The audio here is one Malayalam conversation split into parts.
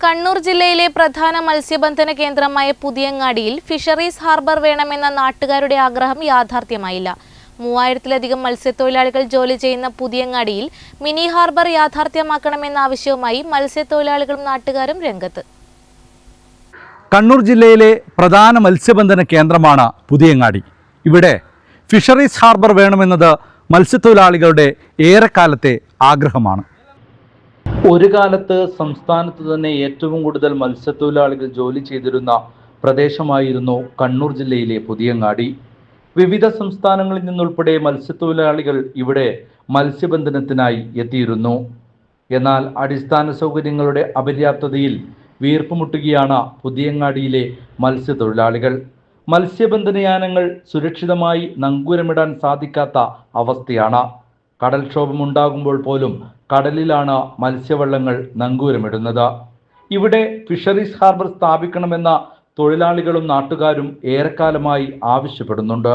കണ്ണൂർ ജില്ലയിലെ പ്രധാന മത്സ്യബന്ധന കേന്ദ്രമായ പുതിയങ്ങാടിയിൽ ഫിഷറീസ് ഹാർബർ വേണമെന്ന നാട്ടുകാരുടെ ആഗ്രഹം യാഥാർത്ഥ്യമായില്ല. 3000-ലധികം മത്സ്യത്തൊഴിലാളികൾ ജോലി ചെയ്യുന്ന പുതിയങ്ങാടിയിൽ മിനി ഹാർബർ യാഥാർത്ഥ്യമാക്കണമെന്ന ആവശ്യവുമായി മത്സ്യത്തൊഴിലാളികളും നാട്ടുകാരും രംഗത്ത്. കണ്ണൂർ ജില്ലയിലെ പ്രധാന മത്സ്യബന്ധന കേന്ദ്രമാണ് പുതിയങ്ങാടി. ഇവിടെ ഫിഷറീസ് ഹാർബർ വേണമെന്നത് മത്സ്യത്തൊഴിലാളികളുടെ ഏറെക്കാലത്തെ ആഗ്രഹമാണ്. ഒരു കാലത്ത് സംസ്ഥാനത്ത് തന്നെ ഏറ്റവും കൂടുതൽ മത്സ്യത്തൊഴിലാളികൾ ജോലി ചെയ്തിരുന്ന പ്രദേശമായിരുന്നു കണ്ണൂർ ജില്ലയിലെ പുതിയങ്ങാടി. വിവിധ സംസ്ഥാനങ്ങളിൽ നിന്നുൾപ്പെടെ മത്സ്യത്തൊഴിലാളികൾ ഇവിടെ മത്സ്യബന്ധനത്തിനായി എത്തിയിരുന്നു. എന്നാൽ അടിസ്ഥാന സൗകര്യങ്ങളുടെ അപര്യാപ്തതയിൽ വീർപ്പുമുട്ടുകയാണ് പുതിയങ്ങാടിയിലെ മത്സ്യത്തൊഴിലാളികൾ. മത്സ്യബന്ധനയാനങ്ങൾ സുരക്ഷിതമായി നങ്കൂരമിടാൻ സാധിക്കാത്ത അവസ്ഥയാണ്. കടൽക്ഷോഭമുണ്ടാകുമ്പോൾ പോലും കടലിലാണ് മത്സ്യവള്ളങ്ങൾ നങ്കൂരമിടുന്നത്. ഇവിടെ ഫിഷറീസ് ഹാർബർ സ്ഥാപിക്കണമെന്ന തൊഴിലാളികളും നാട്ടുകാരും ഏറെക്കാലമായി ആവശ്യപ്പെടുന്നുണ്ട്.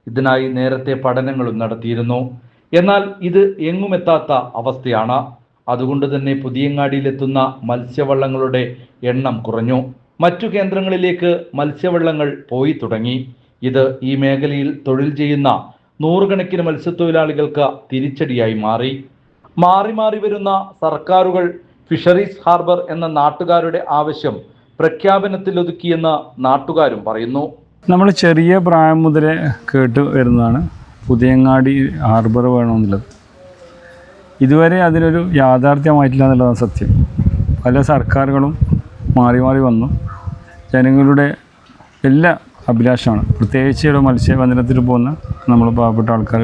ഇതിനായി നേരത്തെ പഠനങ്ങളും നടത്തിയിരുന്നു. എന്നാൽ ഇത് എങ്ങുമെത്താത്ത അവസ്ഥയാണ്. അതുകൊണ്ട് തന്നെ പുതിയങ്ങാടിയിലെത്തുന്ന മത്സ്യവള്ളങ്ങളുടെ എണ്ണം കുറഞ്ഞു. മറ്റു കേന്ദ്രങ്ങളിലേക്ക് മത്സ്യവള്ളങ്ങൾ പോയി തുടങ്ങി. ഇത് ഈ മേഖലയിൽ തൊഴിൽ ചെയ്യുന്ന നൂറുകണക്കിന് മത്സ്യത്തൊഴിലാളികൾക്ക് തിരിച്ചടിയായി മാറി. മാറി മാറി വരുന്ന സർക്കാരുകൾ ഫിഷറീസ് ഹാർബർ എന്ന നാട്ടുകാരുടെ ആവശ്യം പ്രഖ്യാപനത്തിലൊതുക്കിയെന്ന് നാട്ടുകാരും പറയുന്നു. നമ്മൾ ചെറിയ പ്രായം മുതലേ കേട്ട് വരുന്നതാണ് പുതിയങ്ങാടി ഹാർബർ വേണമെന്നുള്ളത്. ഇതുവരെ അതിനൊരു യാഥാർത്ഥ്യമായിട്ടില്ല എന്നുള്ളതാണ് സത്യം. പല സർക്കാരുകളും മാറി മാറി വന്നു. ജനങ്ങളുടെ എല്ലാ അഭിലാഷമാണ്. പ്രത്യേകിച്ച് ഇവിടെ മത്സ്യബന്ധനത്തിൽ പോകുന്ന നമ്മൾ പാവപ്പെട്ട ആൾക്കാർ.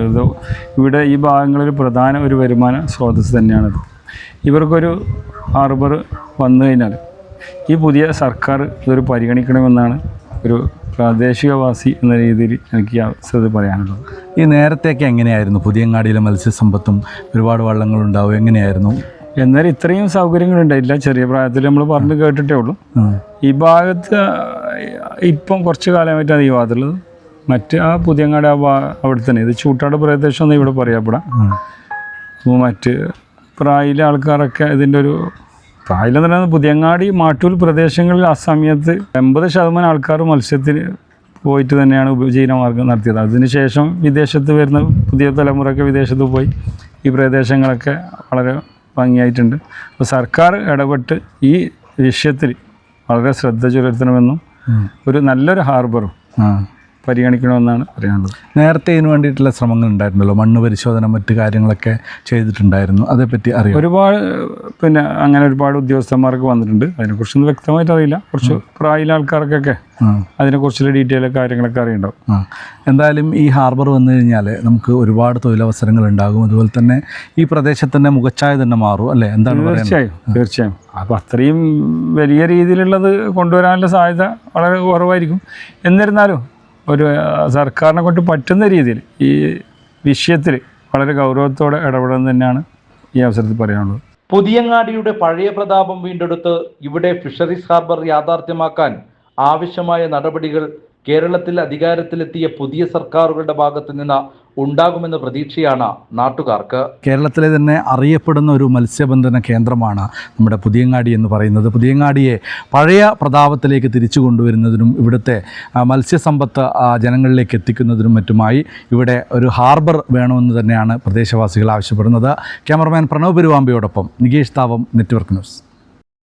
ഇവിടെ ഈ ഭാഗങ്ങളിൽ പ്രധാന ഒരു വരുമാന സ്രോതസ് തന്നെയാണിത്. ഇവർക്കൊരു ഹാർബർ വന്നു കഴിഞ്ഞാൽ ഈ പുതിയ സർക്കാർ ഇതൊരു പരിഗണിക്കണമെന്നാണ് ഒരു പ്രാദേശികവാസി എന്ന രീതിയിൽ എനിക്ക് ഈ അവസരത്തിൽ പറയാനുള്ളത്. ഈ നേരത്തെയൊക്കെ എങ്ങനെയായിരുന്നു പുതിയങ്ങാടിയിലെ മത്സ്യസമ്പത്തും? ഒരുപാട് വള്ളങ്ങളുണ്ടാവും, എങ്ങനെയായിരുന്നു? എന്നാൽ ഇത്രയും സൗകര്യങ്ങളുണ്ടായില്ല. ചെറിയ പ്രായത്തിൽ നമ്മൾ പറഞ്ഞ് കേട്ടിട്ടേ ഉള്ളൂ. ഈ ഭാഗത്ത് ഇപ്പം കുറച്ച് കാലമായിട്ടാണ് ഈ ഭാഗത്തുള്ളത്. മറ്റ് ആ പുതിയങ്ങാടി അവിടെ തന്നെ, ഇത് ചൂട്ടാട് പ്രദേശം എന്ന് ഇവിടെ പറയപ്പെടാം. അപ്പോൾ മറ്റ് പ്രായിലെ ആൾക്കാരൊക്കെ ഇതിൻ്റെ ഒരു പ്രായിലെന്ന് പറയുന്നത് പുതിയങ്ങാടി മാട്ടൂൽ പ്രദേശങ്ങളിൽ ആ സമയത്ത് 80% ആൾക്കാർ മത്സ്യത്തിന് പോയിട്ട് തന്നെയാണ് ഉപജീവനമാർഗം നടത്തിയത്. അതിനുശേഷം വിദേശത്ത് വരുന്ന പുതിയ തലമുറയൊക്കെ വിദേശത്ത് പോയി ഈ പ്രദേശങ്ങളൊക്കെ വളരെ ഭംഗിയായിട്ടുണ്ട്. അപ്പോൾ സർക്കാർ ഇടപെട്ട് ഈ വിഷയത്തിൽ വളരെ ശ്രദ്ധ ചെലുത്തണമെന്നും ഒരു നല്ലൊരു ഹാർബറും പരിഗണിക്കണമെന്നാണ് പറയാനുള്ളത്. നേരത്തെ ഇതിനു വേണ്ടിയിട്ടുള്ള ശ്രമങ്ങൾ ഉണ്ടായിരുന്നല്ലോ, മണ്ണ് പരിശോധന മറ്റു കാര്യങ്ങളൊക്കെ ചെയ്തിട്ടുണ്ടായിരുന്നു. അതേപ്പറ്റി അറിയാം? ഒരുപാട് അങ്ങനെ ഒരുപാട് ഉദ്യോഗസ്ഥന്മാർക്ക് വന്നിട്ടുണ്ട്. അതിനെക്കുറിച്ചൊന്നും വ്യക്തമായിട്ട് അറിയില്ല. കുറച്ച് പ്രായമുള്ള ആൾക്കാർക്കൊക്കെ അതിനെക്കുറിച്ചുള്ള ഡീറ്റെയിൽ കാര്യങ്ങളൊക്കെ അറിയുണ്ടാവും. എന്തായാലും ഈ ഹാർബർ വന്നു കഴിഞ്ഞാൽ നമുക്ക് ഒരുപാട് തൊഴിലവസരങ്ങൾ ഉണ്ടാകും. അതുപോലെ തന്നെ ഈ പ്രദേശത്തിൻ്റെ മുഖച്ഛായ തന്നെ മാറും അല്ലേ? എന്താണ്? തീർച്ചയായും. അപ്പോൾ അത്രയും വലിയ രീതിയിലുള്ളത് കൊണ്ടുവരാനുള്ള സാധ്യത വളരെ കുറവായിരിക്കും. എന്നിരുന്നാലും ഒരു സർക്കാരിനെ കൊണ്ട് പറ്റുന്ന രീതിയിൽ ഈ വിഷയത്തിൽ വളരെ ഗൗരവത്തോടെ ഇടപെടുന്നത് തന്നെയാണ് ഈ അവസരത്തിൽ പറയാനുള്ളത്. പുതിയങ്ങാടിയുടെ പഴയ പ്രതാപം വീണ്ടെടുത്ത് ഇവിടെ ഫിഷറീസ് ഹാർബർ യാഥാർത്ഥ്യമാക്കാൻ ആവശ്യമായ നടപടികൾ കേരളത്തിൽ അധികാരത്തിലെത്തിയ പുതിയ സർക്കാരുകളുടെ ഭാഗത്തു നിന്ന് ഉണ്ടാകുമെന്ന പ്രതീക്ഷയാണ് നാട്ടുകാർക്ക്. കേരളത്തിലെ തന്നെ അറിയപ്പെടുന്ന ഒരു മത്സ്യബന്ധന കേന്ദ്രമാണ് നമ്മുടെ പുതിയങ്ങാടി എന്ന് പറയുന്നത്. പുതിയങ്ങാടിയെ പഴയ പ്രതാപത്തിലേക്ക് തിരിച്ചു കൊണ്ടുവരുന്നതിനും ഇവിടുത്തെ മത്സ്യസമ്പത്ത് ജനങ്ങളിലേക്ക് എത്തിക്കുന്നതിനും മറ്റുമായി ഇവിടെ ഒരു ഹാർബർ വേണമെന്ന് തന്നെയാണ് പ്രദേശവാസികൾ ആവശ്യപ്പെടുന്നത്. ക്യാമറമാൻ പ്രണവ് പെരുവാമ്പയോടൊപ്പം നികേഷ് താവം, നെറ്റ്വർക്ക് ന്യൂസ്.